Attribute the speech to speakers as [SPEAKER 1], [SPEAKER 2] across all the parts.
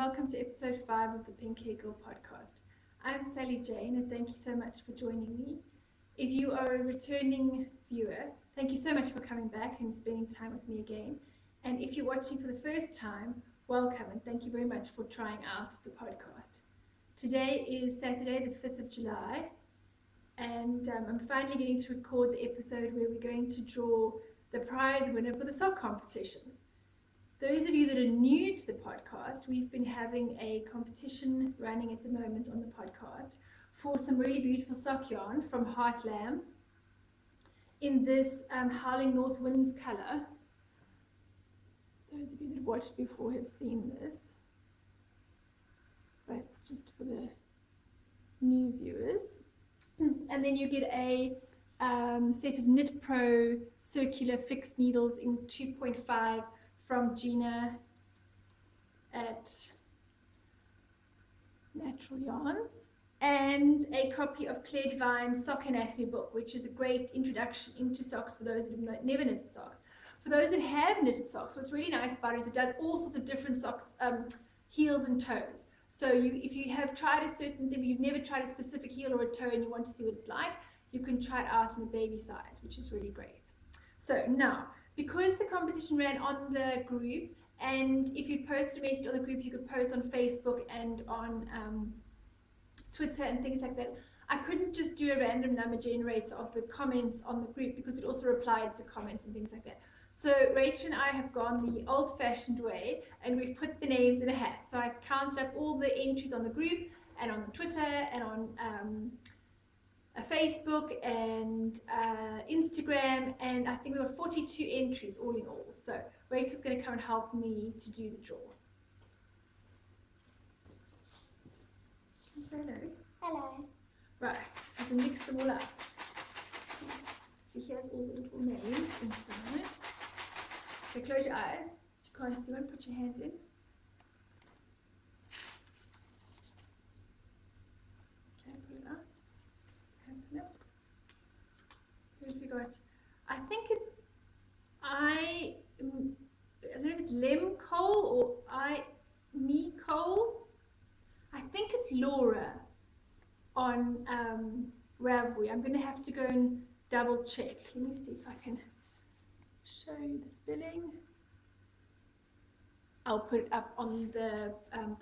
[SPEAKER 1] welcome to episode 5 of the Pink Hair Girl podcast. I'm Sally Jane and thank you so much for joining me. If you are a returning viewer, thank you so much for coming back and spending time with me again. And if you're watching for the first time, welcome and thank you very much for trying out the podcast. Today is Saturday the 5th of July and I'm finally getting to record the episode where we're going to draw the prize winner for the sock competition. Those of you that are new to the podcast, we've been having a competition running at the moment on the podcast for some really beautiful sock yarn from Heartland in this Howling North Winds colour. Those of you that watched before have seen this, but just for the new viewers. And then you get a set of Knit Pro circular fixed needles in 2.5 from Gina at Natural Yarns, and a copy of Claire Devine's Sock Anatomy book, which is a great introduction into socks for those that have never knitted socks. For those that have knitted socks, what's really nice about it is it does all sorts of different socks, heels and toes. So if you have tried a certain thing, you've never tried a specific heel or a toe and you want to see what it's like, you can try it out in a baby size, which is really great. So now, because the competition ran on the group, and if you posted a message on the group, you could post on Facebook and on Twitter and things like that. I couldn't just do a random number generator of the comments on the group because it also replied to comments and things like that. So Rachel and I have gone the old-fashioned way and we've put the names in a hat. So I counted up all the entries on the group and on Twitter and on Facebook and Instagram, and I think we were 42 entries all in all. So Rachel's going to come and help me to do the draw. Say hello.
[SPEAKER 2] Hello.
[SPEAKER 1] Right, I can mix them all up. So here's all the little names inside. So close your eyes. So you can't see one, put your hands in. Okay, pull it out. Open it. Who have we got? I think it's I don't know if it's Lem Cole or Me Cole. I think it's Laura on Ravelry. I'm going to have to go and double check. Let me see if I can show you the spelling. I'll put it up on the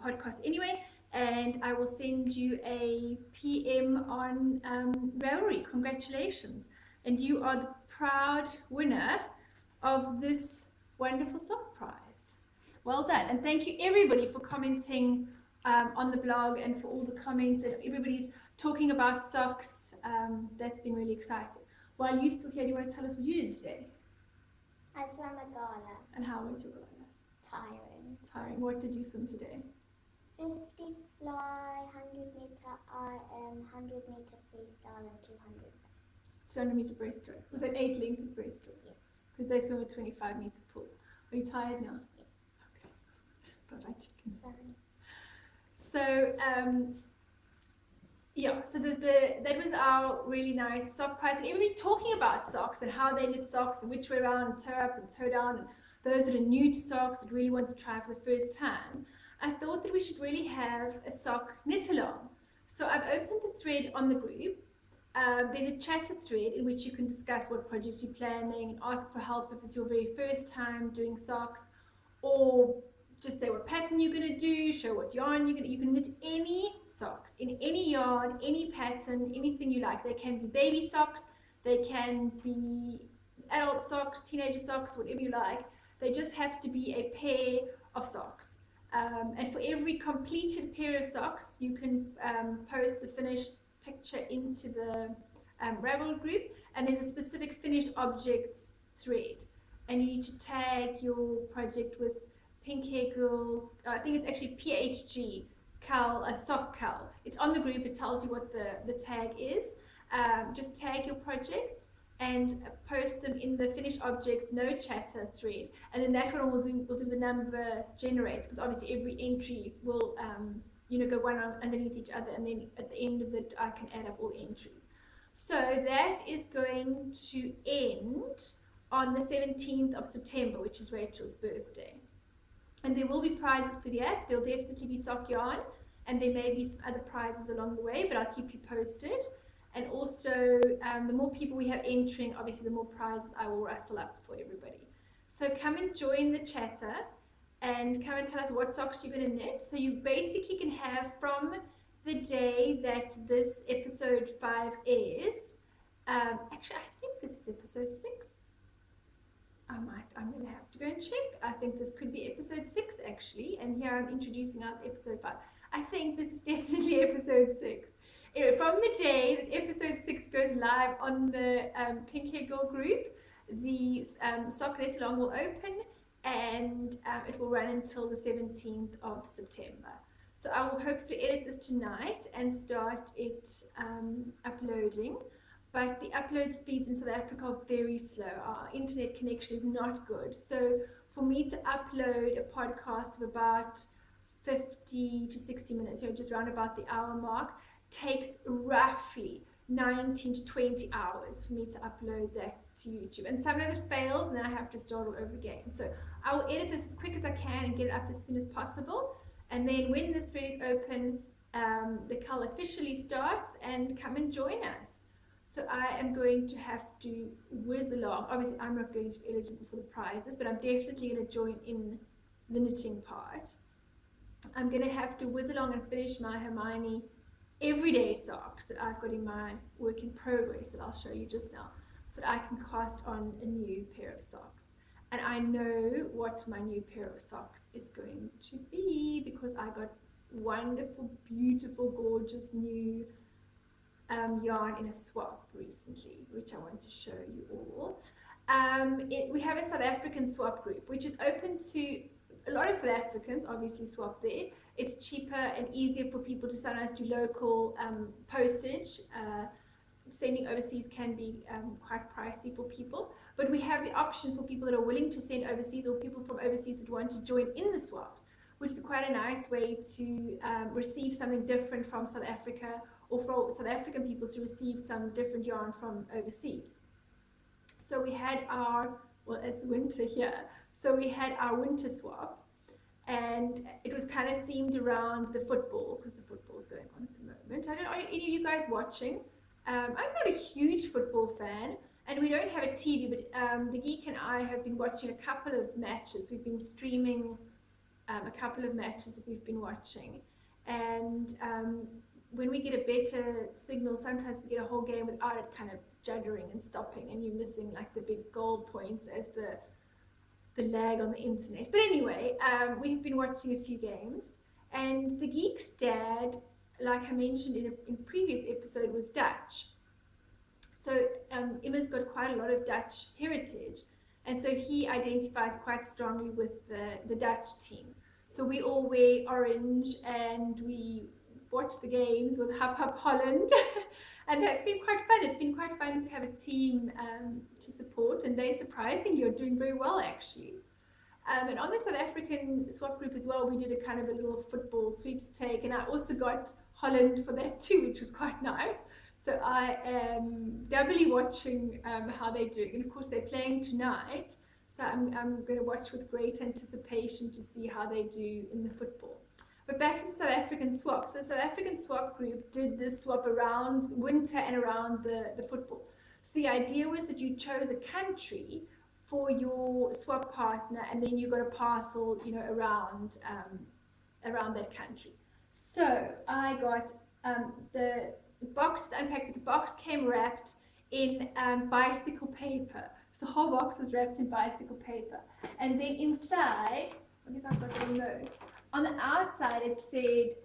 [SPEAKER 1] podcast anyway, and I will send you a PM on Ravelry. Congratulations. And you are the proud winner of this wonderful sock prize. Well done. And thank you everybody for commenting on the blog and for all the comments, and everybody's talking about socks. That's been really exciting. While you're still here, do you want to tell us what you did today?
[SPEAKER 2] I swam a gala.
[SPEAKER 1] And how was your gala?
[SPEAKER 2] Tiring.
[SPEAKER 1] Tiring. What did you swim today?
[SPEAKER 2] 50 fly, 100 meter IM, 100 meter freestyle, and 200 breast.
[SPEAKER 1] 200 meter breaststroke. Was that 8 length of breaststroke?
[SPEAKER 2] Yes.
[SPEAKER 1] Because they swim a 25 meter pool. Are you tired now?
[SPEAKER 2] Yes.
[SPEAKER 1] Okay. Bye-bye, chicken.
[SPEAKER 2] Fine.
[SPEAKER 1] So, yeah, so that was our really nice sock prize. And everybody talking about socks and how they knit socks and which way around, toe up and toe down. And those that are new to socks that really want to try for the first time, I thought that we should really have a sock knit along. So I've opened the thread on the group. There's a chatter thread in which you can discuss what projects you're planning and ask for help if it's your very first time doing socks, or just say what pattern you're going to do, show what yarn you're going to. You can knit any socks in any yarn, any pattern, anything you like. They can be baby socks, they can be adult socks, teenager socks, whatever you like. They just have to be a pair of socks. And for every completed pair of socks, you can post the finished picture into the Ravelry group, and there's a specific finished objects thread. And you need to tag your project with Pink Hair Girl, I think it's actually PHG, Cal, a sock Cal. It's on the group, it tells you what the tag is. Just tag your projects and post them in the finished objects, no chatter thread. And then that one will do the number generates, because obviously every entry will go one underneath each other, and then at the end of it I can add up all the entries. So that is going to end on the 17th of September, which is Rachel's birthday. And there will be prizes for that. There'll definitely be sock yarn, and there may be some other prizes along the way, but I'll keep you posted. And also, the more people we have entering, obviously, the more prizes I will rustle up for everybody. So come and join the chatter, and come and tell us what socks you're going to knit. So you basically can have from the day that this episode 5 is. Actually, I think this is episode 6. I'm going to have to go and check. I think this could be episode 6 actually, and here I'm introducing us episode 5. I think this is definitely episode 6. Anyway, from the day that episode 6 goes live on the Pink Hair Girl group, the Sock Knit Along will open, and it will run until the 17th of September. So I will hopefully edit this tonight and start it uploading. But the upload speeds in South Africa are very slow. Our internet connection is not good. So for me to upload a podcast of about 50 to 60 minutes, just around about the hour mark, takes roughly 19 to 20 hours for me to upload that to YouTube. And sometimes it fails and then I have to start all over again. So I will edit this as quick as I can and get it up as soon as possible. And then when this thread is open, the cull officially starts, and come and join us. So I am going to have to whiz along. Obviously, I'm not going to be eligible for the prizes, but I'm definitely going to join in the knitting part. I'm going to have to whiz along and finish my Hermione everyday socks that I've got in my work in progress that I'll show you just now, so that I can cast on a new pair of socks. And I know what my new pair of socks is going to be, because I got wonderful, beautiful, gorgeous new yarn in a swap recently, which I want to show you all. We have a South African swap group, which is open to a lot of South Africans, obviously swap there. It's cheaper and easier for people to sometimes do local postage. Sending overseas can be quite pricey for people, but we have the option for people that are willing to send overseas, or people from overseas that want to join in the swaps, which is quite a nice way to receive something different from South Africa, or for South African people to receive some different yarn from overseas. So we had our, well, it's winter here, so we had our winter swap, and it was kind of themed around the football, because the football is going on at the moment. I don't know, are any of you guys watching? I'm not a huge football fan, and we don't have a TV, but the Geek and I have been watching a couple of matches. We've been streaming a couple of matches that we've been watching, and when we get a better signal, sometimes we get a whole game without it kind of juddering and stopping, and you're missing like the big goal points as the lag on the internet. But anyway, we've been watching a few games, and the Geek's dad, like I mentioned in a previous episode, was Dutch. So Emma's got quite a lot of Dutch heritage, and so he identifies quite strongly with the Dutch team. So we all wear orange, and we watch the games with Hup Hup Holland. And that's been quite fun. It's been quite fun to have a team to support, and they surprisingly are doing very well actually. And on the South African swap group as well, we did a kind of a little football sweepstake, and I also got Holland for that too, which was quite nice. So I am doubly watching how they're doing, and of course they're playing tonight, so I'm going to watch with great anticipation to see how they do in the football. But back to the South African swap. So the South African swap group did this swap around winter and around the football. So the idea was that you chose a country for your swap partner, and then you got a parcel, around that country. So I got the box unpacked. The box came wrapped in bicycle paper. So the whole box was wrapped in bicycle paper, and then inside, I wonder if I've got the notes. On the outside, it said,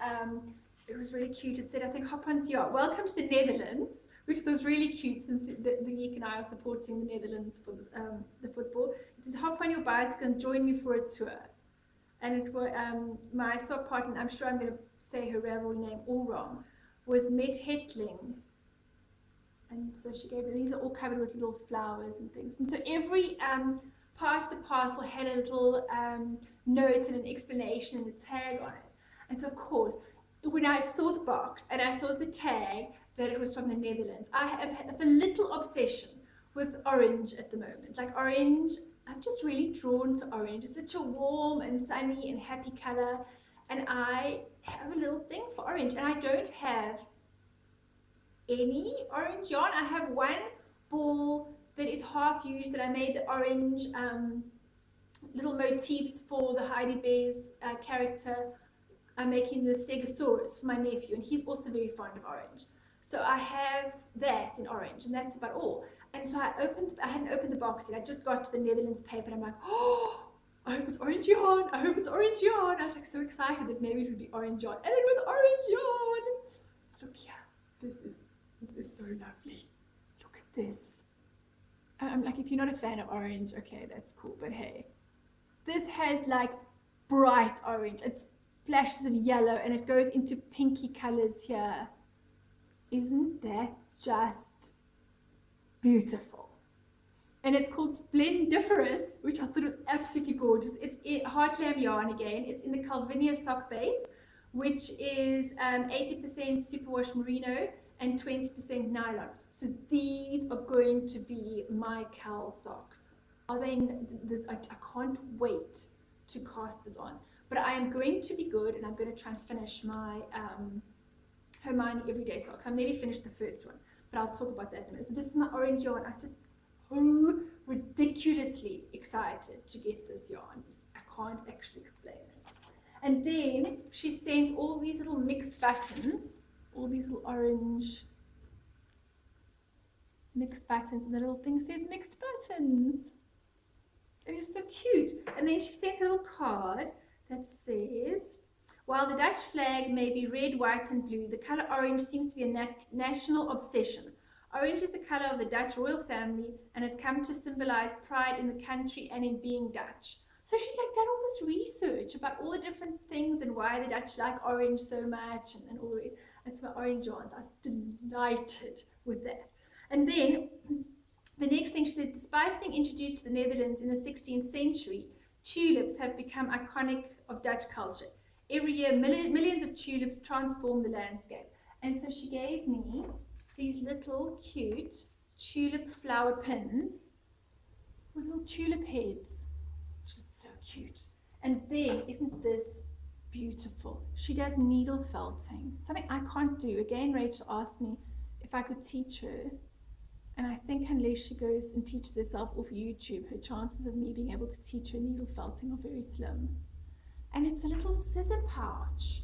[SPEAKER 1] it was really cute. It said, I think, hop onto your, welcome to the Netherlands, which was really cute, since the Geek and I are supporting the Netherlands for the football. It says, hop on your bicycle and join me for a tour. And it was my swap partner, I'm sure I'm going to say her Ravelry name all wrong, was Met Hetling. And so she gave me, these are all covered with little flowers and things. And so every part of the parcel had a little note and an explanation and a tag on it. And so of course, when I saw the box and I saw the tag that it was from the Netherlands, I have a little obsession with orange at the moment. Like orange, I'm just really drawn to orange. It's such a warm and sunny and happy color, and I have a little thing for orange, and I don't have any orange yarn. I have one ball that is half used that I made the orange little motifs for the Heidi Bear's character. I'm making the Stegosaurus for my nephew, and he's also very fond of orange. So I have that in orange, and that's about all. And so I hadn't opened the box yet. I just got to the Netherlands paper, and I'm like, oh, I hope it's orange yarn. I hope it's orange yarn. I was like so excited that maybe it would be orange yarn, and it was orange yarn. Look here, this is so lovely. Look at this. I'm like, if you're not a fan of orange, okay, that's cool. But hey, this has like bright orange. It's flashes of yellow, and it goes into pinky colors here. Isn't that just beautiful? And it's called Splendiferous, which I thought was absolutely gorgeous. It's Heartland yarn again. It's in the Calvinia sock base, which is 80% superwash merino and 20% nylon. So these are going to be my Cal socks. Are they this? I can't wait to cast this on. But I am going to be good, and I'm going to try and finish my Hermione Everyday Socks. I'm nearly finished the first one, but I'll talk about that in a minute. So this is my orange yarn. I'm just so ridiculously excited to get this yarn. I can't actually explain it. And then she sent all these little mixed buttons, all these little orange mixed buttons, and the little thing says mixed buttons. It is so cute. And then she sent a little card that says, while the Dutch flag may be red, white and blue, the colour orange seems to be a national obsession. Orange is the colour of the Dutch royal family and has come to symbolise pride in the country and in being Dutch. So she'd like done all this research about all the different things and why the Dutch like orange so much and all the rest. And so my orange yarns, I was delighted with that. And then the next thing she said, despite being introduced to the Netherlands in the 16th century, tulips have become iconic of Dutch culture. Every year, millions of tulips transform the landscape. And so she gave me these little cute tulip flower pins with little tulip heads, which is so cute. And then, isn't this beautiful? She does needle felting, something I can't do. Again, Rachel asked me if I could teach her. And I think unless she goes and teaches herself off YouTube, her chances of me being able to teach her needle felting are very slim. And it's a little scissor pouch.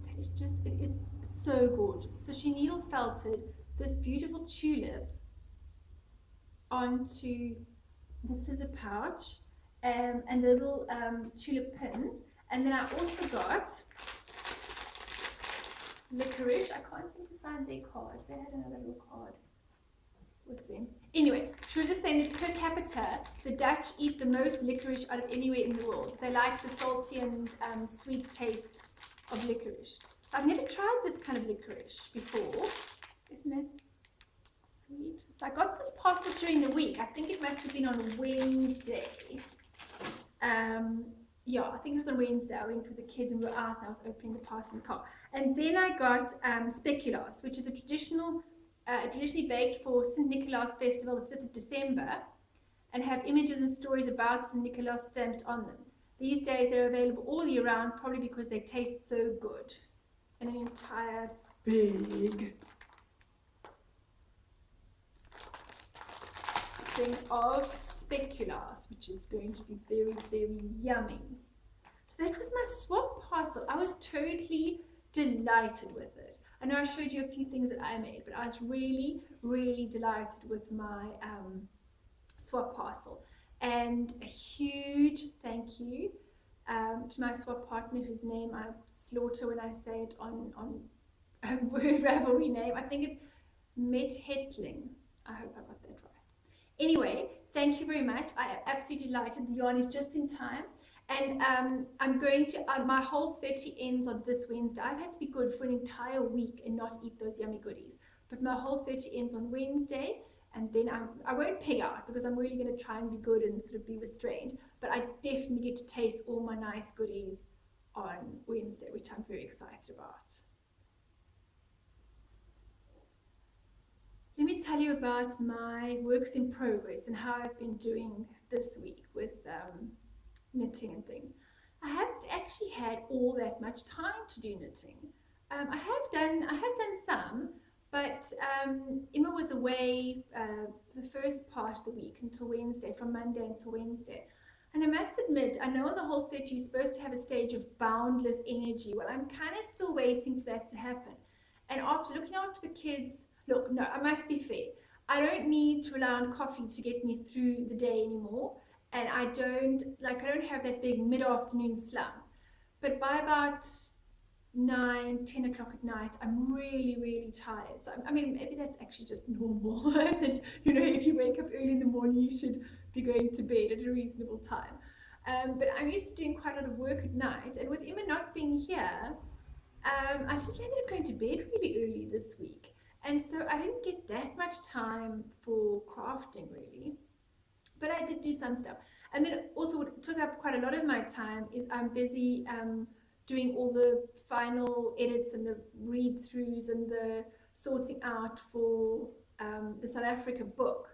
[SPEAKER 1] That is just, it's so gorgeous. So she needle felted this beautiful tulip onto the scissor pouch and the little tulip pins. And then I also got licorice. I can't seem to find their card. They had another little card with them. Anyway, she was just saying that per capita, the Dutch eat the most licorice out of anywhere in the world. They like the salty and sweet taste of licorice. So I've never tried this kind of licorice before. Isn't it sweet? So I got this parcel during the week. I think it must have been on Wednesday. Yeah, I think it was on Wednesday. I went with the kids and we were out and I was opening the parcel in the car. And then I got speculoos, which is a traditionally baked for St. Nicholas Festival, the 5th of December, and have images and stories about St. Nicholas stamped on them. These days they're available all year round, probably because they taste so good. And an entire big thing of speculoos, which is going to be very, very yummy. So that was my swap parcel. I was totally delighted with it. I know I showed you a few things that I made, but I was really, really delighted with my swap parcel. And a huge thank you to my swap partner, whose name I slaughter when I say it on Word Ravelry name. I think it's Methetling. I hope I got that right. Anyway, thank you very much. I am absolutely delighted. The yarn is just in time. And I'm going to, my whole 30 ends on this Wednesday. I've had to be good for an entire week and not eat those yummy goodies. But my whole 30 ends on Wednesday, and then I won't pig out because I'm really going to try and be good and sort of be restrained. But I definitely get to taste all my nice goodies on Wednesday, which I'm very excited about. Let me tell you about my works in progress and how I've been doing this week with knitting and things. I haven't actually had all that much time to do knitting. I have done some, but Emma was away the first part of the week until Wednesday, from Monday until Wednesday. And I must admit, I know on the Whole 30 you're supposed to have a stage of boundless energy. Well, I'm kind of still waiting for that to happen. And after looking after the kids, look, no, I must be fair. I don't need to rely on coffee to get me through the day anymore. And I don't have that big mid-afternoon slump. But by about 9, 10 o'clock at night, I'm really, really tired. So, I mean, maybe that's actually just normal. That, you know, if you wake up early in the morning, you should be going to bed at a reasonable time. But I'm used to doing quite a lot of work at night. And with Emma not being here, I just ended up going to bed really early this week. And so I didn't get that much time for crafting, really. But I did do some stuff. And then also what took up quite a lot of my time is I'm busy doing all the final edits and the read-throughs and the sorting out for the South Africa book.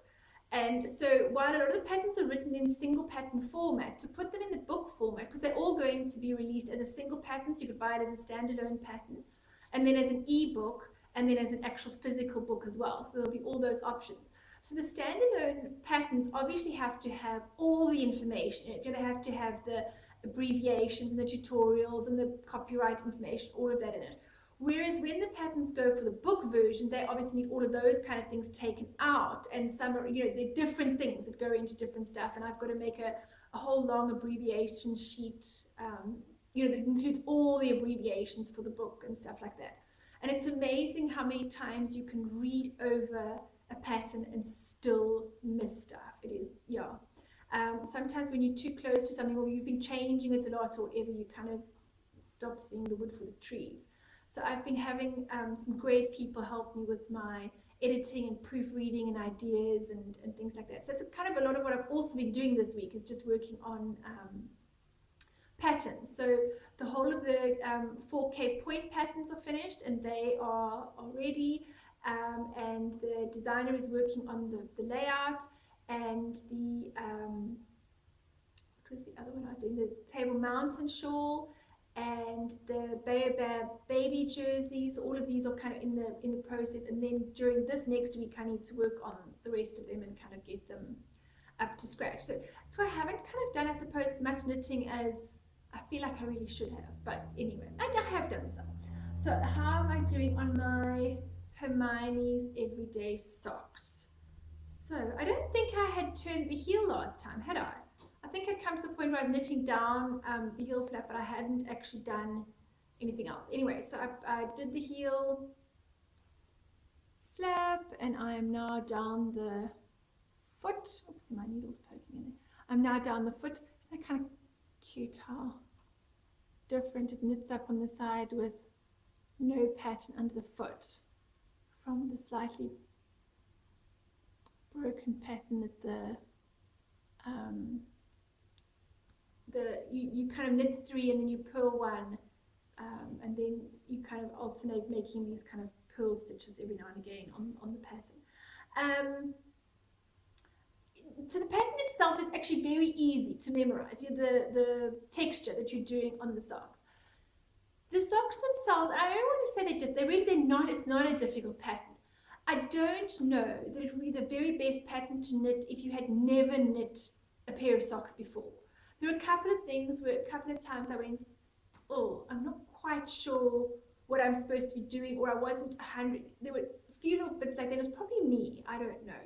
[SPEAKER 1] And so while a lot of the patterns are written in single pattern format, to put them in the book format, because they're all going to be released as a single pattern, so you could buy it as a standalone pattern, and then as an e-book, and then as an actual physical book as well. So there'll be all those options. So the standalone patterns obviously have to have all the information in it. They have to have the abbreviations and the tutorials and the copyright information, all of that in it. Whereas when the patterns go for the book version, they obviously need all of those kind of things taken out, and some are, you know, they're different things that go into different stuff, and I've got to make a whole long abbreviation sheet, you know, that includes all the abbreviations for the book and stuff like that. And it's amazing how many times you can read over a pattern and still miss stuff. It is, yeah. Sometimes when you're too close to something, or you've been changing it a lot or whatever, you kind of stop seeing the wood for the trees. So I've been having some great people help me with my editing and proofreading and ideas and things like that. So it's kind of a lot of what I've also been doing this week, is just working on patterns. So the whole of the 4K point patterns are finished, and they are ready. And the designer is working on the layout, and the what was the other one I was doing? The Table Mountain shawl and the Baobab baby jerseys. All of these are kind of in the process, and then during this next week I need to work on the rest of them and kind of get them up to scratch. So I haven't kind of done, I suppose, as much knitting as I feel like I really should have. But anyway, I have done some. So how am I doing on my Hermione's Everyday Socks? So I don't think I had turned the heel last time, had I? I think I'd come to the point where I was knitting down the heel flap, but I hadn't actually done anything else. Anyway, so I did the heel flap, and I am now down the foot. Oops, my needle's poking in there. I'm now down the foot. Isn't that kind of cute how different it knits up on the side with no pattern under the foot from the slightly broken pattern at you kind of knit 3 and then you purl 1, and then you kind of alternate making these kind of purl stitches every now and again on the pattern. So the pattern itself is actually very easy to memorize. You know, the texture that you're doing on the socks. The socks themselves, I don't want to say they're not. It's not a difficult pattern. I don't know that it would be the very best pattern to knit if you had never knit a pair of socks before. There were a couple of things where a couple of times I went, oh, I'm not quite sure what I'm supposed to be doing, or I wasn't 100. There were a few little bits like that. It was probably me. I don't know.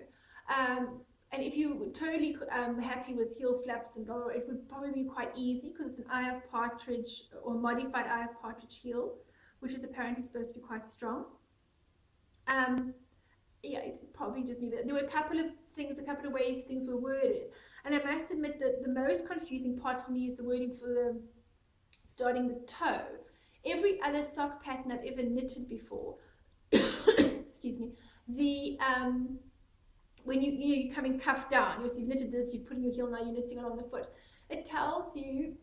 [SPEAKER 1] And if you were totally happy with heel flaps and blah, blah, it would probably be quite easy, because it's an Eye of Partridge or modified Eye of Partridge heel, which is apparently supposed to be quite strong. Yeah, it's probably just me. There were a couple of things, a couple of ways things were worded. And I must admit that the most confusing part for me is the wording for the starting the toe. Every other sock pattern I've ever knitted before, excuse me, the when you're coming cuffed down, so you've knitted this, you're putting your heel, now you're knitting along the foot. It tells you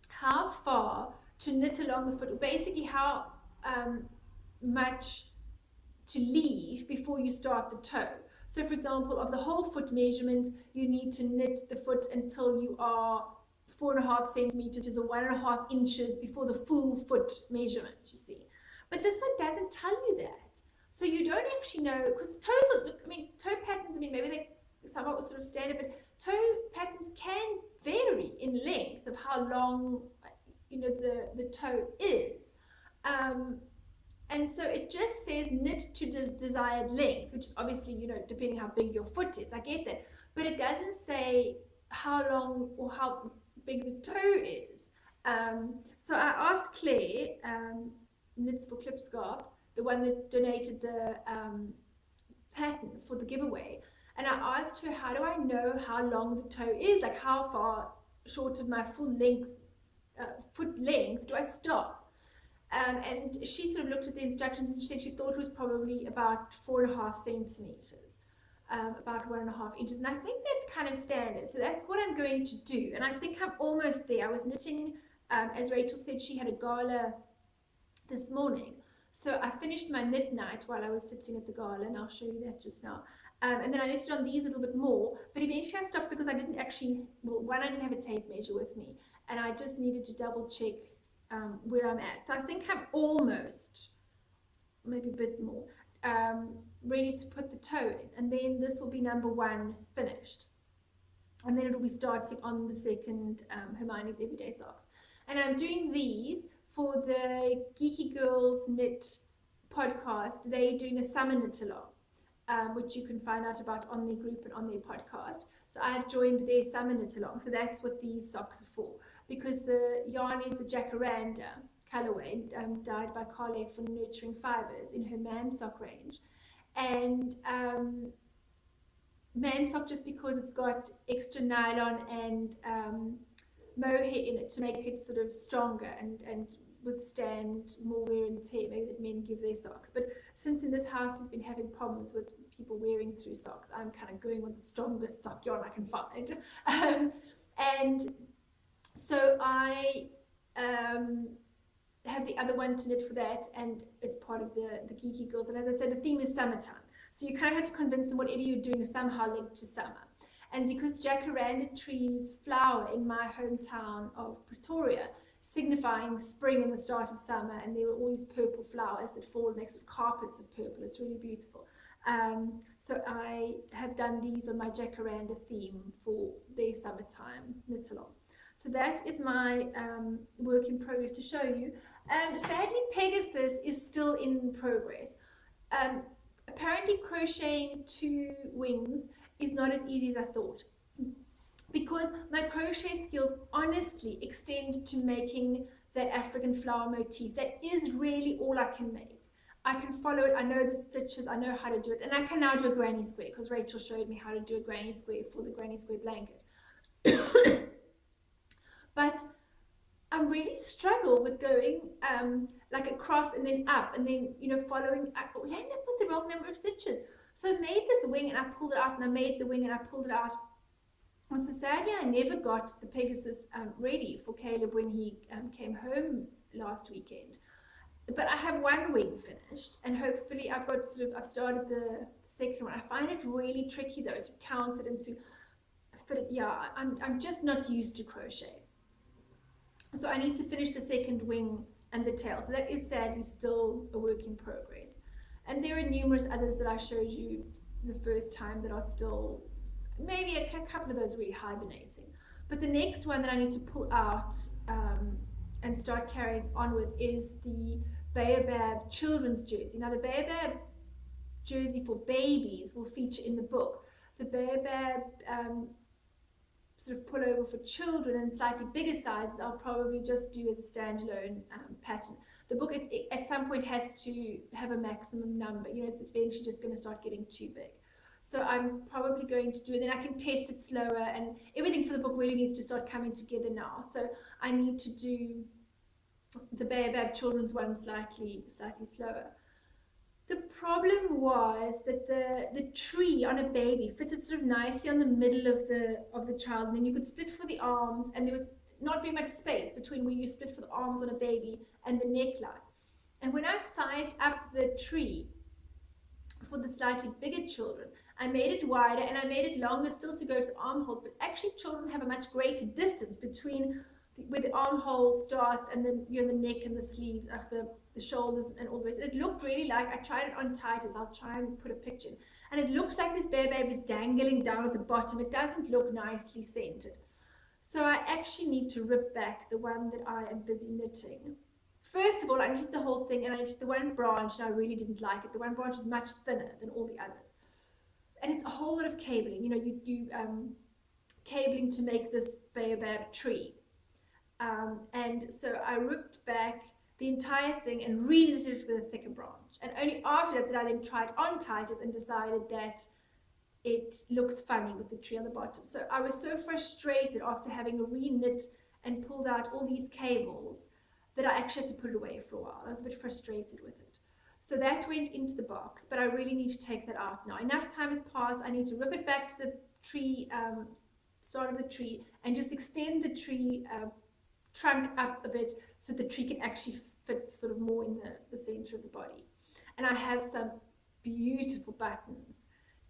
[SPEAKER 1] how far to knit along the foot, or basically how much to leave before you start the toe. So for example, of the whole foot measurement, you need to knit the foot until you are 4.5 centimeters or 1.5 inches before the full foot measurement, you see. But this one doesn't tell you that. So you don't actually know, because toes are, I mean, toe patterns, I mean, maybe they somewhat sort of standard, but toe patterns can vary in length of how long, you know, the toe is. And so it just says knit to the desired length, which is obviously, you know, depending how big your foot is. I get that. But it doesn't say how long or how big the toe is. So I asked Claire, Knits for Klipsgaard, the one that donated the pattern for the giveaway, and I asked her, how do I know how long the toe is? Like, how far short of my full length, foot length, do I stop? And she sort of looked at the instructions and she said she thought it was probably about 4.5 centimeters, about 1.5 inches. And I think that's kind of standard. So that's what I'm going to do. And I think I'm almost there. I was knitting, as Rachel said, she had a gala this morning. So I finished my knit night while I was sitting at the gala, and I'll show you that just now. And then I knitted on these a little bit more, but eventually I stopped because I didn't actually, well, one, I didn't have a tape measure with me, and I just needed to double check where I'm at. So I think I'm almost, maybe a bit more, ready to put the toe in, and then this will be number 1 finished. And then it'll be starting on the second Hermione's Everyday Socks. And I'm doing these for the Geeky Girls Knit podcast. They're doing a summer knit along, which you can find out about on their group and on their podcast. So I've joined their summer knit along. So that's what these socks are for. Because the yarn is a Jacaranda colorway, dyed by Carle from Nurturing Fibers in her Man Sock range. And Man Sock, just because it's got extra nylon and mohair in it to make it sort of stronger and withstand more wear and tear, maybe that men give their socks. But since in this house we've been having problems with people wearing through socks, I'm kind of going with the strongest sock yarn I can find. And so I have the other one to knit for that, and it's part of the Geeky Girls. And as I said, the theme is summertime. So you kind of have to convince them whatever you're doing is somehow linked to summer. And because jacaranda trees flower in my hometown of Pretoria, signifying spring and the start of summer, and there are all these purple flowers that fall and make sort of carpets of purple. It's really beautiful. So I have done these on my jacaranda theme for their summertime knit along. So that is my work in progress to show you. Sadly, Pegasus is still in progress. Apparently crocheting 2 wings is not as easy as I thought, because my crochet skills honestly extend to making that African flower motif. That is really all I can make. I can follow it, I know the stitches, I know how to do it, and I can now do a granny square because Rachel showed me how to do a granny square for the granny square blanket. But I really struggle with going like across and then up and then, you know, following up. We ended up with the wrong number of stitches. So I made this wing and I pulled it out, and I made the wing and I pulled it out. And so sadly, I never got the Pegasus ready for Caleb when he came home last weekend. But I have 1 wing finished, and hopefully I've started the second one. I find it really tricky though to count it and to fit it. Yeah, I'm just not used to crochet. So I need to finish the second wing and the tail. So that is sadly still a work in progress. And there are numerous others that I showed you the first time that are still, maybe a couple of those really hibernating. But the next one that I need to pull out and start carrying on with is the Baobab children's jersey. Now the Baobab jersey for babies will feature in the book. The Baobab sort of pullover for children and slightly bigger sizes, I'll probably just do as a standalone pattern. The book at some point has to have a maximum number. You know, it's eventually just going to start getting too big. So I'm probably going to do it, then I can test it slower, and everything for the book really needs to start coming together now. So I need to do the Baobab children's one slightly slower. The problem was that the tree on a baby fitted sort of nicely on the middle of the child, and then you could split for the arms, and there was not very much space between where you split for the arms on a baby and the neckline. And when I sized up the tree, for the slightly bigger children. I made it wider and I made it longer still to go to the armholes, but actually children have a much greater distance between where the armhole starts and then the neck and the sleeves, the shoulders and all the rest. It looked really like, I tried it on tight, as I'll try and put a picture in, and it looks like this bear babe is dangling down at the bottom. It doesn't look nicely centered. So I actually need to rip back the one that I am busy knitting. First of all, I knitted the whole thing, and I knitted the one branch, and I really didn't like it. The one branch was much thinner than all the others. And it's a whole lot of cabling. You cabling to make this baobab tree. And so I ripped back the entire thing and re-knitted it with a thicker branch. And only after that did I then try it on tighter and decided that it looks funny with the tree on the bottom. So I was so frustrated after having re-knit and pulled out all these cables that I actually had to put it away for a while. I was a bit frustrated with it. So that went into the box, but I really need to take that out now. Enough time has passed. I need to rip it back to the tree, start of the tree, and just extend the tree trunk up a bit so the tree can actually fit sort of more in the center of the body. And I have some beautiful buttons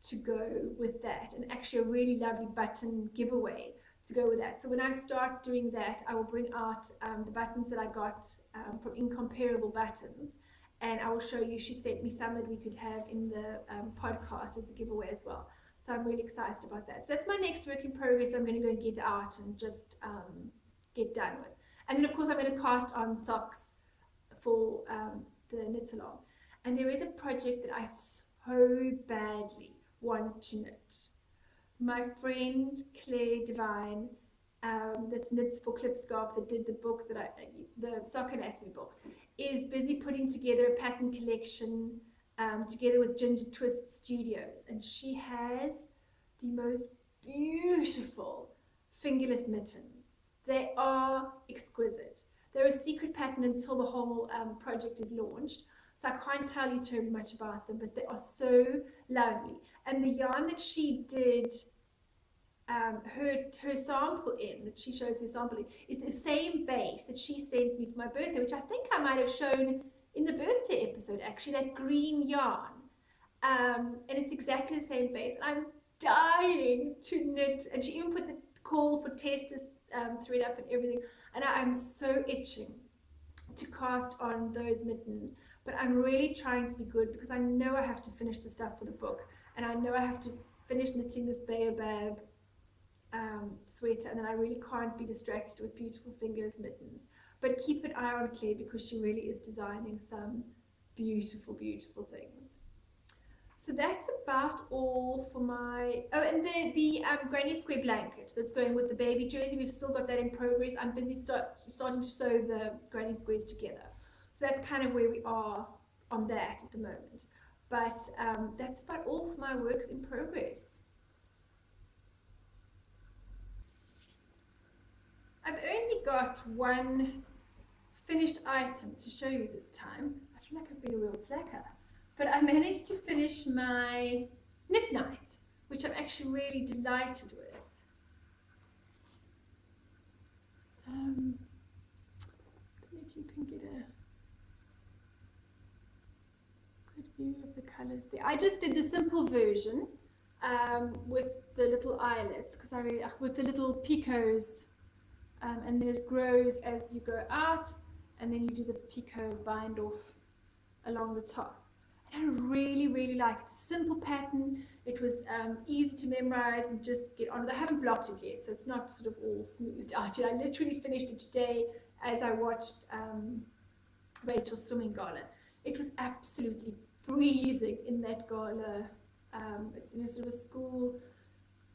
[SPEAKER 1] to go with that, and actually a really lovely button giveaway to go with that. So when I start doing that, I will bring out the buttons that I got from Incomparable Buttons, and I will show you. She sent me some that we could have in the podcast as a giveaway as well. So I'm really excited about that. So that's my next work in progress. I'm going to go and get out and just get done with. And then of course I'm going to cast on socks for the knit along. And there is a project that I so badly want to knit. My friend Claire Devine, that's Knits for Klipscarf, that did the book the Sock Anatomy book, is busy putting together a pattern collection together with Ginger Twist Studios, and she has the most beautiful fingerless mittens. They are exquisite. They're a secret pattern until the whole project is launched, so I can't tell you terribly much about them, but they are so lovely. And the yarn that she did her sample in, that she shows her sample in, is the same base that she sent me for my birthday, which I think I might have shown in the birthday episode, actually, that green yarn. And it's exactly the same base. I'm dying to knit, and she even put the call for testers thread up and everything, and I'm so itching to cast on those mittens. But I'm really trying to be good because I know I have to finish the stuff for the book, and I know I have to finish knitting this baobab sweater, and then I really can't be distracted with beautiful fingers mittens. But keep an eye on Claire because she really is designing some beautiful, beautiful things. So that's about all for my, oh, and the granny square blanket that's going with the baby jersey, we've still got that in progress. I'm busy starting to sew the granny squares together. So that's kind of where we are on that at the moment. But that's about all for my works in progress. I've only got one finished item to show you this time. I feel like I've been a real slacker. But I managed to finish my knit night, which I'm actually really delighted with. I don't know if you can get a good view of the colors there. I just did the simple version with the little eyelets, because I really, with the little picots, and then it grows as you go out, and then you do the picot bind off along the top. I really, really like it. It's a simple pattern. It was easy to memorize and just get on with. I haven't blocked it yet, so it's not sort of all smoothed out yet. I literally finished it today as I watched Rachel's swimming gala. It was absolutely freezing in that gala. It's in a sort of school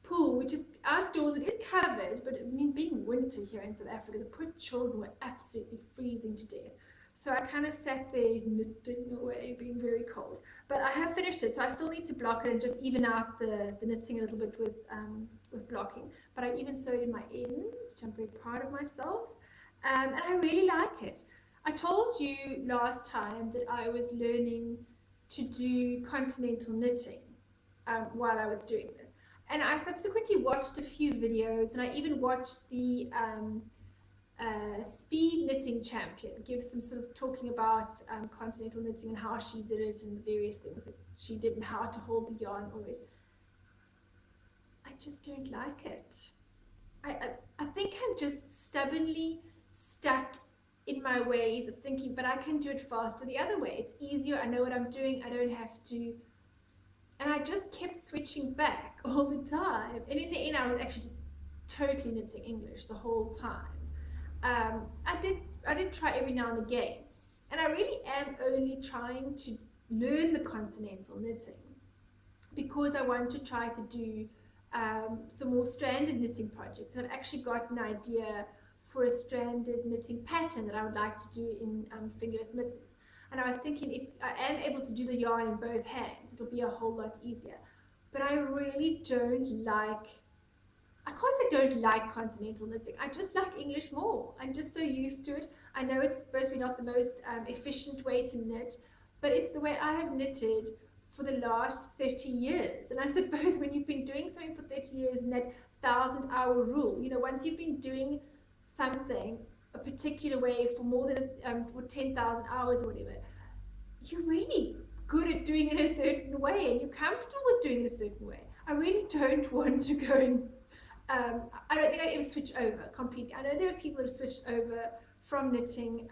[SPEAKER 1] pool, which is outdoors. It is covered, but I mean, being winter here in South Africa, the poor children were absolutely freezing to death. So I kind of sat there knitting away, being very cold. But I have finished it, so I still need to block it and just even out the knitting a little bit with blocking. But I even sewed in my ends, which I'm very proud of myself. And I really like it. I told you last time that I was learning to do continental knitting while I was doing this. And I subsequently watched a few videos, and I even watched the Speed Knitting Champion, gives some sort of talking about continental knitting and how she did it and the various things that she did and how to hold the yarn always. I just don't like it. I think I'm just stubbornly stuck in my ways of thinking, but I can do it faster the other way. It's easier, I know what I'm doing, I don't have to. And I just kept switching back all the time. And in the end, I was actually just totally knitting English the whole time. I did try every now and again. And I really am only trying to learn the continental knitting because I want to try to do some more stranded knitting projects. And I've actually got an idea for a stranded knitting pattern that I would like to do in fingerless mittens. And I was thinking, if I am able to do the yarn in both hands, it'll be a whole lot easier. But I really don't like, I can't say don't like continental knitting. I just like English more. I'm just so used to it. I know it's supposed to be not the most efficient way to knit, but it's the way I have knitted for the last 30 years. And I suppose when you've been doing something for 30 years and that 1,000-hour rule, you know, once you've been doing something a particular way for more than for 10,000 hours or whatever, you're really good at doing it a certain way and you're comfortable with doing it a certain way. I really don't want to go and I don't think I'd ever switch over completely. I know there are people that have switched over from knitting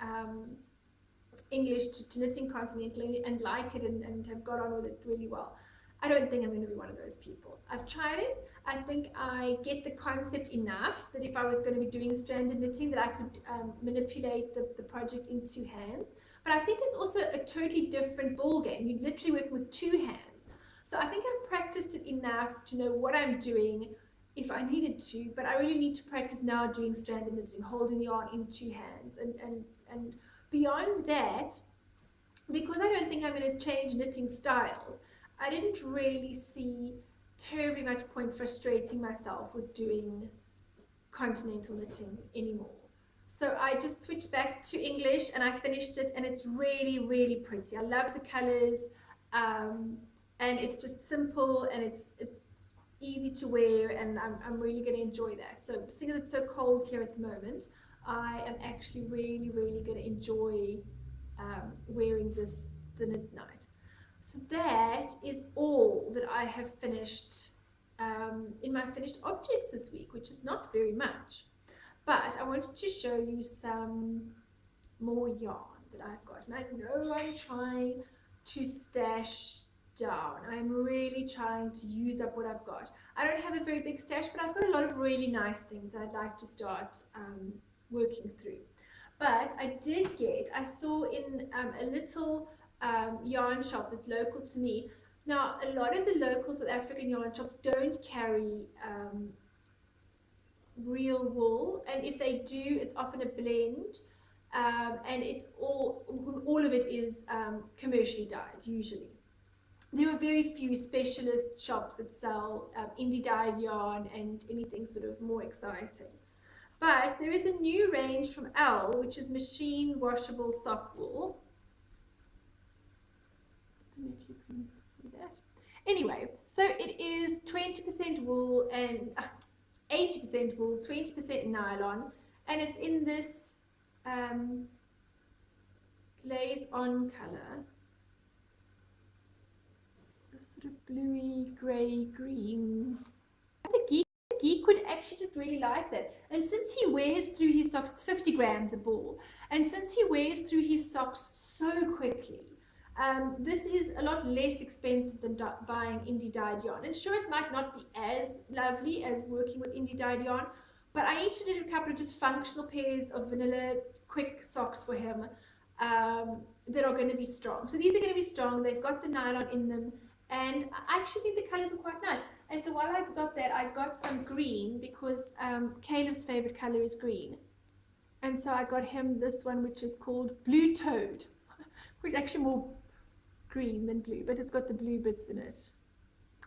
[SPEAKER 1] English to knitting continental and like it and have got on with it really well. I don't think I'm going to be one of those people. I've tried it. I think I get the concept enough that if I was going to be doing stranded knitting that I could manipulate the project in two hands. But I think it's also a totally different ball game. You're literally working with two hands. So I think I've practiced it enough to know what I'm doing if I needed to, but I really need to practice now doing stranded knitting, holding the yarn in two hands. And beyond that, because I don't think I'm going to change knitting styles, I didn't really see terribly much point frustrating myself with doing continental knitting anymore. So I just switched back to English and I finished it, and it's really, really pretty. I love the colors, and it's just simple and it's easy to wear, and I'm really going to enjoy that. So seeing as it's so cold here at the moment, I am actually really, really going to enjoy wearing this the knit night. So that is all that I have finished in my finished objects this week, which is not very much. But I wanted to show you some more yarn that I've got. And I know I'm trying to stash down. I'm really trying to use up what I've got. I don't have a very big stash, but I've got a lot of really nice things that I'd like to start working through. But I saw in a little yarn shop that's local to me. Now, a lot of the local South African yarn shops don't carry real wool, and if they do, it's often a blend, and it's all of it is commercially dyed usually. There are very few specialist shops that sell indie dyed yarn and anything sort of more exciting. But there is a new range from Elle, which is machine washable sock wool. I don't know if you can see that. Anyway, so it is 20% wool and 80% wool, 20% nylon, and it's in this glaze on color. Sort of bluey, grey, green. The geek would actually just really like that. And since he wears through his socks, it's 50 grams a ball. And since he wears through his socks so quickly, this is a lot less expensive than buying indie dyed yarn. And sure, it might not be as lovely as working with indie dyed yarn, but I need to do a couple of just functional pairs of vanilla quick socks for him that are going to be strong. So these are going to be strong. They've got the nylon in them. And I actually think the colors are quite nice. And so while I got that, I got some green because Caleb's favorite color is green. And so I got him this one, which is called Blue Toad, which is actually more green than blue, but it's got the blue bits in it.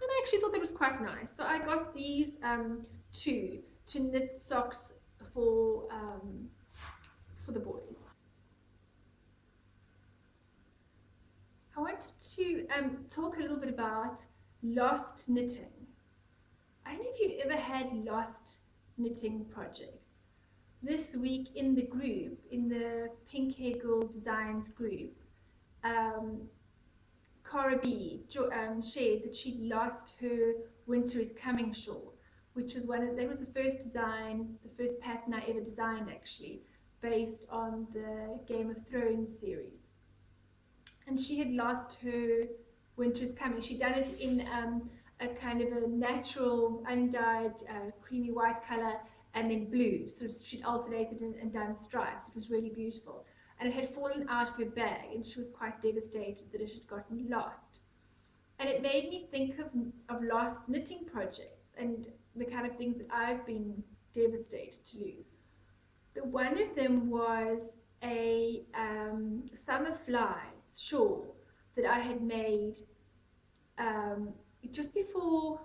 [SPEAKER 1] And I actually thought that was quite nice. So I got these two to knit socks for the boys. I wanted to talk a little bit about lost knitting. I don't know if you've ever had lost knitting projects. this week in the group, in the Pink Hair Girl Designs group, um, Cara B shared that she'd lost her Winter is Coming shawl, which was that was the first design, the first pattern I ever designed actually, based on the Game of Thrones series. And she had lost her Winter is Coming. She'd done it in a kind of a natural, undyed, creamy white color, and then blue. So she'd alternated and done stripes. It was really beautiful. And it had fallen out of her bag, and she was quite devastated that it had gotten lost. And it made me think of lost knitting projects and the kind of things that I've been devastated to lose. But one of them was a summer flies shawl that I had made just before,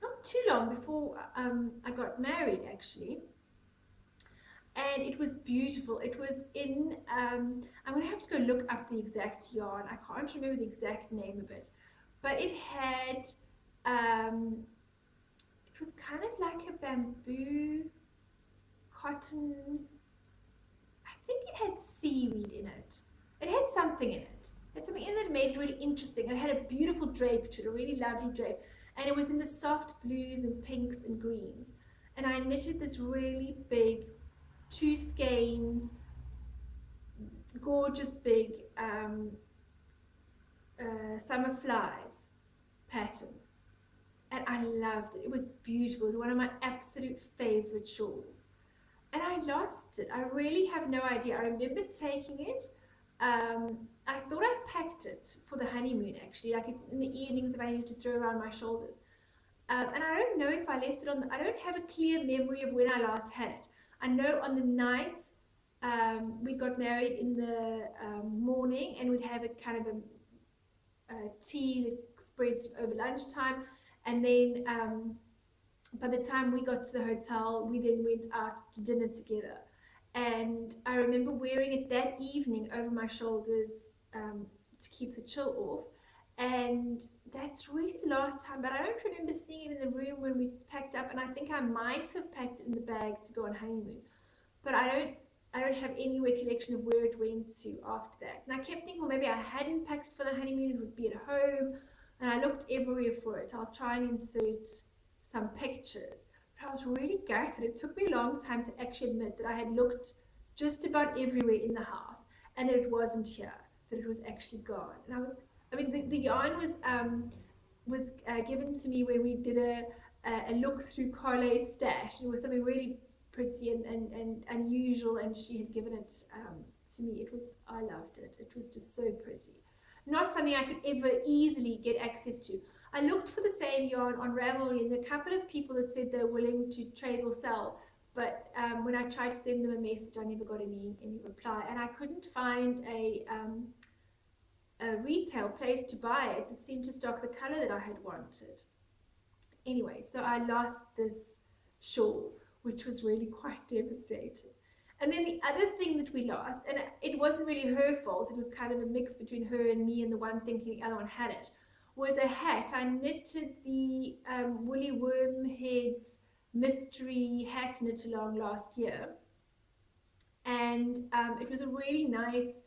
[SPEAKER 1] not too long before I got married actually. And it was beautiful. It was in, I'm going to have to go look up the exact yarn. I can't remember the exact name of it. But it had, it was kind of like a bamboo cotton, I think it had seaweed in it. It had something in it. It had something in it that made it really interesting. It had a beautiful drape to it, a really lovely drape. And it was in the soft blues and pinks and greens. And I knitted this really big, 2 skeins, gorgeous big summer flies pattern. And I loved it. It was beautiful. It was one of my absolute favorite shawls. And I lost it. I really have no idea. I remember taking it. I thought I packed it for the honeymoon actually, like in the evenings if I needed to throw around my shoulders. And I don't know if I left it on I don't have a clear memory of when I last had it. I know on the night we got married in the morning, and we'd have a kind of a tea that spreads over lunchtime, and then by the time we got to the hotel, we then went out to dinner together. And I remember wearing it that evening over my shoulders to keep the chill off. And that's really the last time, but I don't remember seeing it in the room when we packed up, and I think I might have packed it in the bag to go on honeymoon. But I don't have any recollection of where it went to after that. And I kept thinking, well, maybe I hadn't packed it for the honeymoon, it would be at home. And I looked everywhere for it. I'll try and insert some pictures. But I was really gutted. It took me a long time to actually admit that I had looked just about everywhere in the house and that it wasn't here, that it was actually gone. And the yarn was given to me when we did a look through Carle's stash. It was something really pretty and unusual, and she had given it to me. I loved it. It was just so pretty. Not something I could ever easily get access to. I looked for the same yarn on Ravelry, and there were a couple of people that said they're willing to trade or sell, but when I tried to send them a message, I never got any reply, and I couldn't find a retail place to buy it that seemed to stock the color that I had wanted. Anyway, so I lost this shawl, which was really quite devastating. And then the other thing that we lost, and it wasn't really her fault, it was kind of a mix between her and me and the one thinking the other one had it, was a hat. I knitted the Woolly Wormheads mystery hat knit along last year, and it was a really nice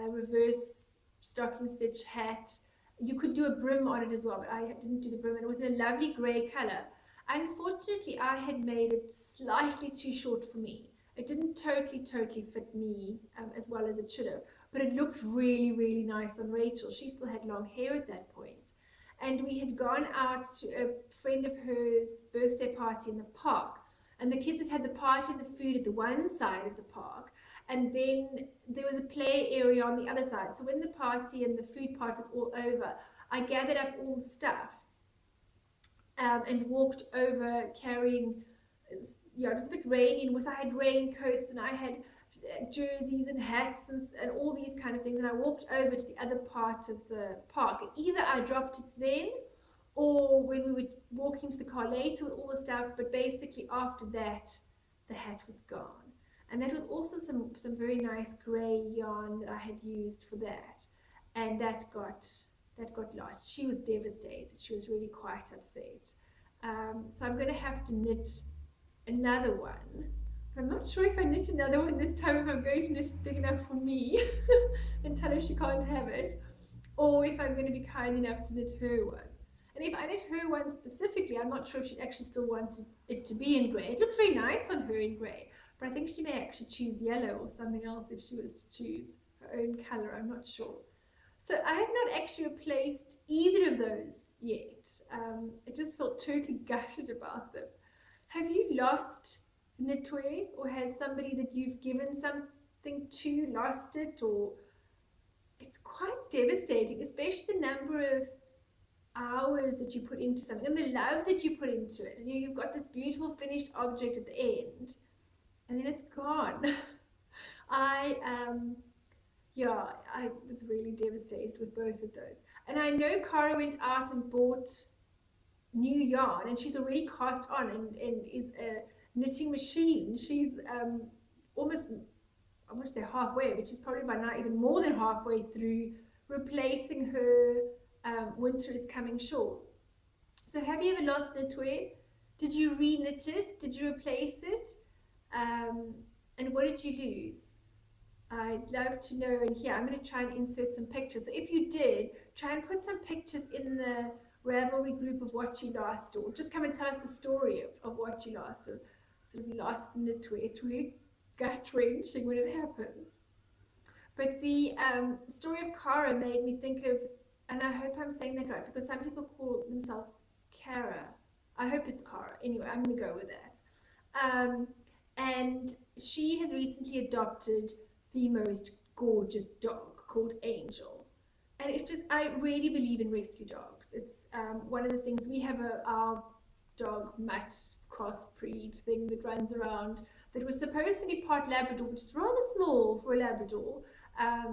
[SPEAKER 1] reverse stocking stitch hat. You could do a brim on it as well, but I didn't do the brim, and it was in a lovely grey colour. Unfortunately, I had made it slightly too short for me. It didn't totally fit me as well as it should have, but it looked really, really nice on Rachel. She still had long hair at that point. And we had gone out to a friend of hers' birthday party in the park. And the kids had had the party and the food at the one side of the park. And then there was a play area on the other side. So when the party and the food part was all over, I gathered up all the stuff and walked over carrying, it was a bit rainy, and I had raincoats and I had jerseys and hats and all these kind of things, and I walked over to the other part of the park, and either I dropped it then or when we were walking to the car later with all the stuff, but basically after that the hat was gone. And that was also some very nice grey yarn that I had used for that, and that got lost. She was devastated. She was really quite upset. So I'm going to have to knit another one I'm not sure if I knit another one this time, if I'm going to knit it big enough for me and tell her she can't have it, or if I'm going to be kind enough to knit her one. And if I knit her one specifically, I'm not sure if she'd actually still want it to be in grey. It looked very nice on her in grey, but I think she may actually choose yellow or something else if she was to choose her own colour. I'm not sure. So I have not actually replaced either of those yet. I just felt totally gutted about them. Have you lost knitwear, or has somebody that you've given something to lost it? Or it's quite devastating, especially the number of hours that you put into something and the love that you put into it. And you've got this beautiful finished object at the end, and then it's gone. I Yeah, I was really devastated with both of those. And I know Cara went out and bought new yarn, and she's already cast on and is a knitting machine. She's almost, I want to say halfway, but she's probably by now even more than halfway through replacing her Winter is Coming shawl. So have you ever lost knitwear? Did you re-knit it? Did you replace it? And what did you lose? I'd love to know. And here, I'm going to try and insert some pictures. So if you did, try and put some pictures in the Ravelry group of what you lost, or just come and tell us the story of what you lost, or sort of lost knitwear. It's really gut-wrenching when it happens. But the story of Cara made me think of, and I hope I'm saying that right, because some people call themselves Cara. I hope it's Cara. Anyway, I'm going to go with that. And she has recently adopted the most gorgeous dog called Angel. And it's just, I really believe in rescue dogs. It's one of the things, we have our dog Mutt crossbreed thing that runs around, that was supposed to be part Labrador, which is rather small for a Labrador. I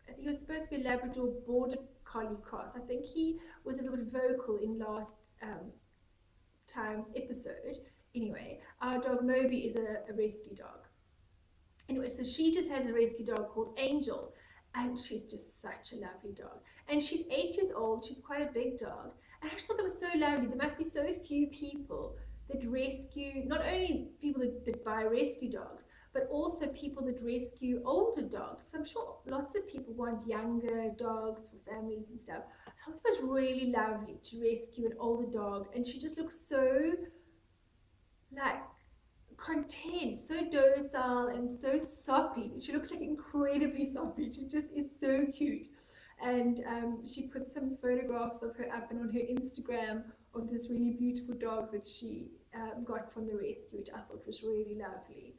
[SPEAKER 1] think it was supposed to be a Labrador Border Collie cross. I think he was a little bit vocal in last time's episode. Anyway, our dog Moby is a rescue dog. Anyway, so she just has a rescue dog called Angel, and she's just such a lovely dog. And she's 8 years old. She's quite a big dog. And I just thought that was so lovely. There must be so few people that rescue, not only people that buy rescue dogs, but also people that rescue older dogs. So I'm sure lots of people want younger dogs for families and stuff. So I thought it was really lovely to rescue an older dog. And she just looks so like content, so docile and so soppy. She looks like incredibly soppy. She just is so cute. And she put some photographs of her up and on her Instagram of this really beautiful dog that she got from the rescue, which I thought was really lovely.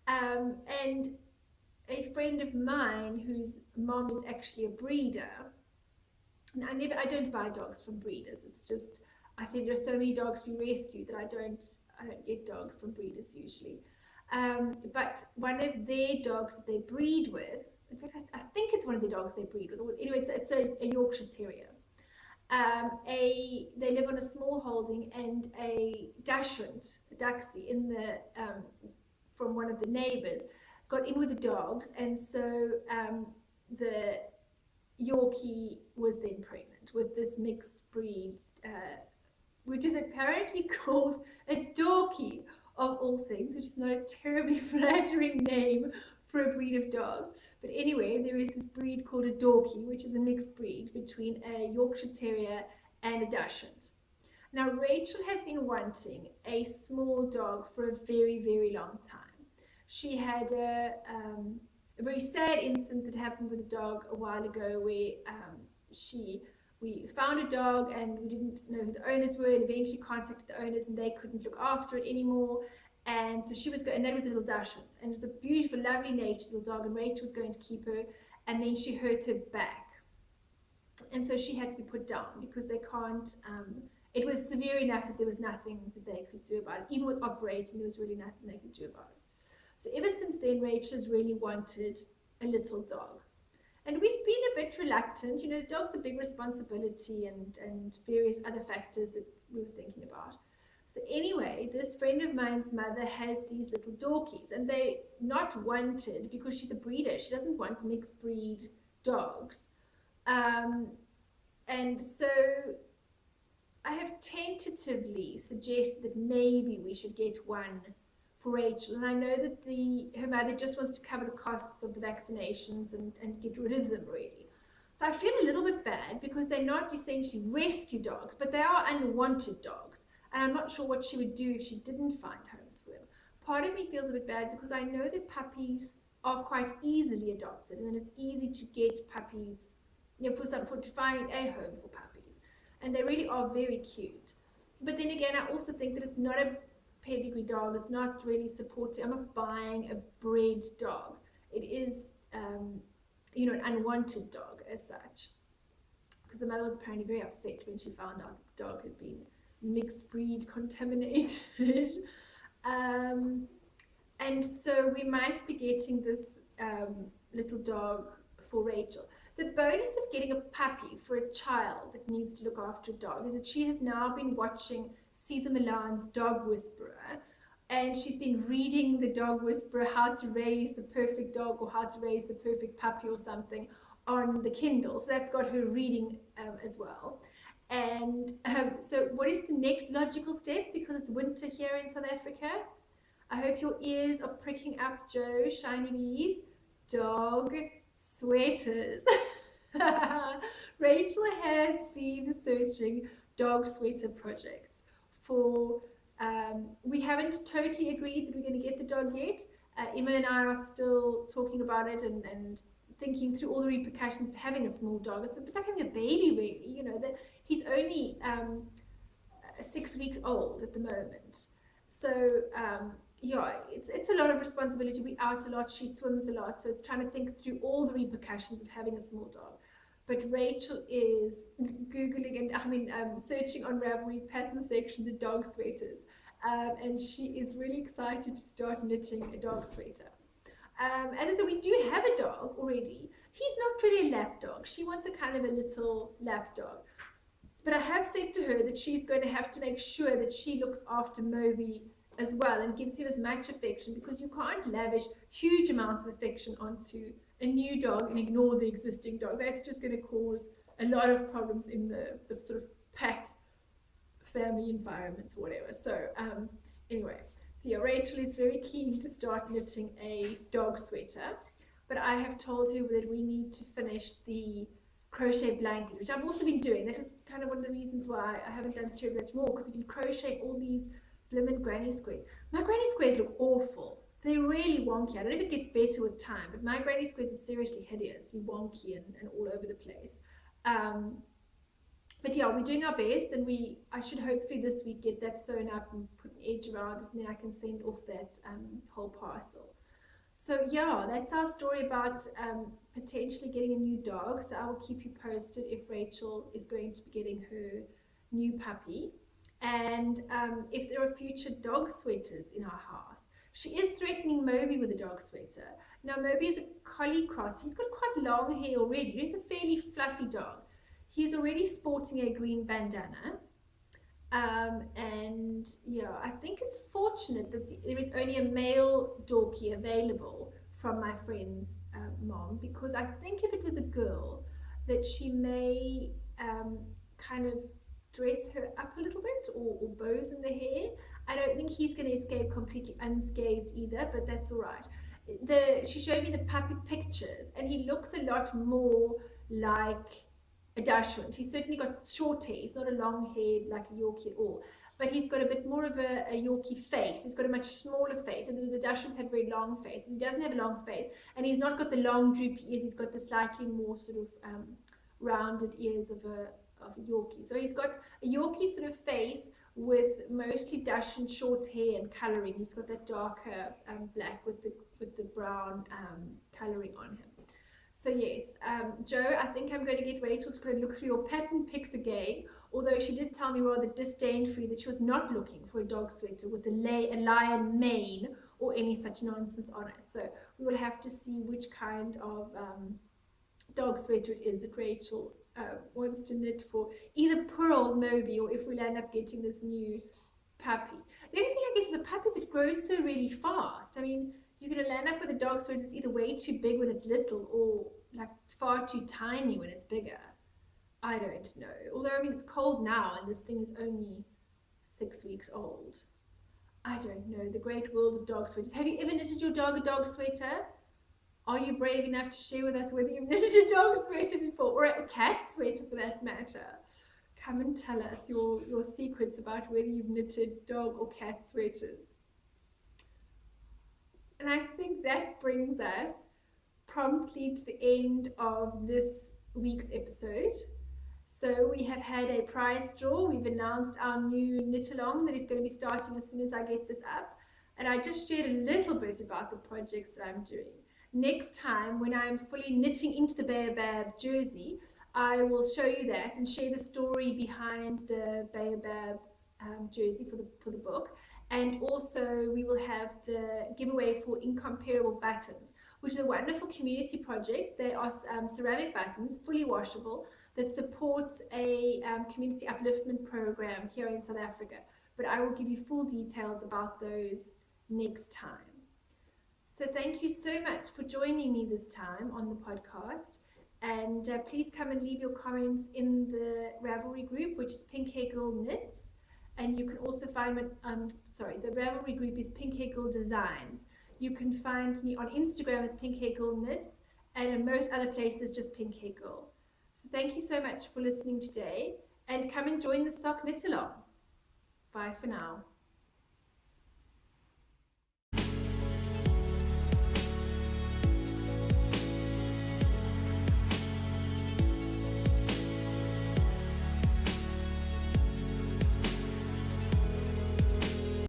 [SPEAKER 1] And a friend of mine whose mom is actually a breeder, and I don't buy dogs from breeders. It's just, I think there's so many dogs we rescue that I don't get dogs from breeders usually. But one of their dogs that they breed with, in fact, I think it's one of the dogs they breed with. Anyway, it's a Yorkshire Terrier. They live on a small holding, and a dachshund, a Dachshund, in the from one of the neighbours, got in with the dogs, and so the Yorkie was then pregnant with this mixed breed, which is apparently called a Dorkie of all things, which is not a terribly flattering name for a breed of dog. But anyway, there is this breed called a Dorkie, which is a mixed breed between a Yorkshire Terrier and a Dachshund. Now, Rachel has been wanting a small dog for a very, very long time. She had a very sad incident that happened with a dog a while ago, where we found a dog and we didn't know who the owners were, and eventually contacted the owners and they couldn't look after it anymore. And so she was going, and that was a little Dachshund, and it was a beautiful, lovely natured little dog, and Rachel was going to keep her, and then she hurt her back, and so she had to be put down because they can't, it was severe enough that there was nothing that they could do about it. Even with operating, there was really nothing they could do about it. So ever since then, Rachel has really wanted a little dog. And we've been a bit reluctant. You know, the dog's a big responsibility, and various other factors that we were thinking about. So anyway, this friend of mine's mother has these little Dorkies, and they're not wanted because she's a breeder. She doesn't want mixed breed dogs. And so I have tentatively suggested that maybe we should get one for Rachel. And I know that her mother just wants to cover the costs of the vaccinations and get rid of them, really. So I feel a little bit bad because they're not essentially rescue dogs, but they are unwanted dogs. And I'm not sure what she would do if she didn't find homes for them. Part of me feels a bit bad because I know that puppies are quite easily adopted, and it's easy to get puppies, to find a home for puppies. And they really are very cute. But then again, I also think that it's not a pedigree dog. It's not really supported. I'm not buying a bred dog. It is, an unwanted dog as such. Because the mother was apparently very upset when she found out the dog had been mixed breed contaminated. And so we might be getting this little dog for Rachel. The bonus of getting a puppy for a child that needs to look after a dog is that she has now been watching Cesar Millan's Dog Whisperer, and she's been reading the Dog Whisperer how to raise the perfect dog or how to raise the perfect puppy or something on the Kindle. So that's got her reading as well. And so what is the next logical step? Because it's winter here in South Africa. I hope your ears are pricking up, Joe, Shiny Bees. Dog sweaters. Rachel has been searching dog sweater projects for, we haven't totally agreed that we're going to get the dog yet. Emma and I are still talking about it and thinking through all the repercussions of having a small dog. It's a bit like having a baby, really. That he's only 6 weeks old at the moment. So yeah, it's a lot of responsibility. We're out a lot, she swims a lot, so it's trying to think through all the repercussions of having a small dog. But Rachel is Googling and searching on Ravelry's pattern section the dog sweaters, and she is really excited to start knitting a dog sweater. As I said, we do have a dog already. He's not really a lap dog. She wants a kind of a little lap dog. But I have said to her that she's going to have to make sure that she looks after Moby as well and gives him as much affection, because you can't lavish huge amounts of affection onto a new dog and ignore the existing dog. That's just going to cause a lot of problems in the sort of pack family environment or whatever. So anyway, so yeah, Rachel is very keen to start knitting a dog sweater, but I have told her that we need to finish the crochet blanket, which I've also been doing. That was kind of one of the reasons why I haven't done too much more, because I've been crocheting all these blimmin' granny squares. My granny squares look awful. They're really wonky. I don't know if it gets better with time, but my granny squares are seriously hideously wonky and all over the place. But yeah, we're doing our best, and I should hopefully this week get that sewn up and put an edge around it, and then I can send off that whole parcel. So yeah, that's our story about potentially getting a new dog. So I will keep you posted if Rachel is going to be getting her new puppy, and if there are future dog sweaters in our house. She is threatening Moby with a dog sweater. Now Moby is a collie cross. He's got quite long hair already. He's a fairly fluffy dog. He's already sporting a green bandana. And yeah, I think it's fortunate that there is only a male dorky available from my friend's mom, because I think if it was a girl, that she may kind of dress her up a little bit or bows in the hair. I don't think he's going to escape completely unscathed either, but that's all right. She showed me the puppy pictures, and he looks a lot more like a Dachshund. He's certainly got short hair. He's not a long haired like a Yorkie at all, but he's got a bit more of a Yorkie face. He's got a much smaller face, and the Dachshunds have very long faces. He doesn't have a long face, and he's not got the long droopy ears. He's got the slightly more sort of rounded ears of a Yorkie. So he's got a Yorkie sort of face with mostly Dachshund short hair and colouring. He's got that darker black with the brown colouring on him. So yes, Joe, I think I'm going to get Rachel to go and look through your pattern pics again, although she did tell me rather disdainfully that she was not looking for a dog sweater with a lion mane or any such nonsense on it. So we will have to see which kind of dog sweater it is that Rachel wants to knit for either poor old Moby, or if we'll end up getting this new puppy. The only thing I guess is the puppies, it grows so really fast. I mean, you're going to land up with a dog sweater that's either way too big when it's little or like far too tiny when it's bigger. I don't know. Although, I mean, it's cold now and this thing is only 6 weeks old. I don't know, the great world of dog sweaters. Have you ever knitted your dog a dog sweater? Are you brave enough to share with us whether you've knitted a dog sweater before, or a cat sweater for that matter? Come and tell us your secrets about whether you've knitted dog or cat sweaters. And I think that brings us promptly to the end of this week's episode. So we have had a prize draw. We've announced our new knit along that is going to be starting as soon as I get this up. And I just shared a little bit about the projects that I'm doing. Next time, when I'm fully knitting into the Baobab jersey, I will show you that and share the story behind the Baobab jersey for the book. And also we will have the giveaway for Incomparable buttons, which is a wonderful community project. They are ceramic buttons, fully washable, that supports a community upliftment program here in South Africa. But I will give you full details about those next time. So thank you so much for joining me this time on the podcast. And please come and leave your comments in the Ravelry group, which is Pink Hair Girl Knits. And you can also find me, the Ravelry group is Pink Hair Girl Designs. You can find me on Instagram as Pink Hair Girl Knits, and in most other places just Pink Hair Girl. So thank you so much for listening today, and come and join the Sock Knit Along. Bye for now.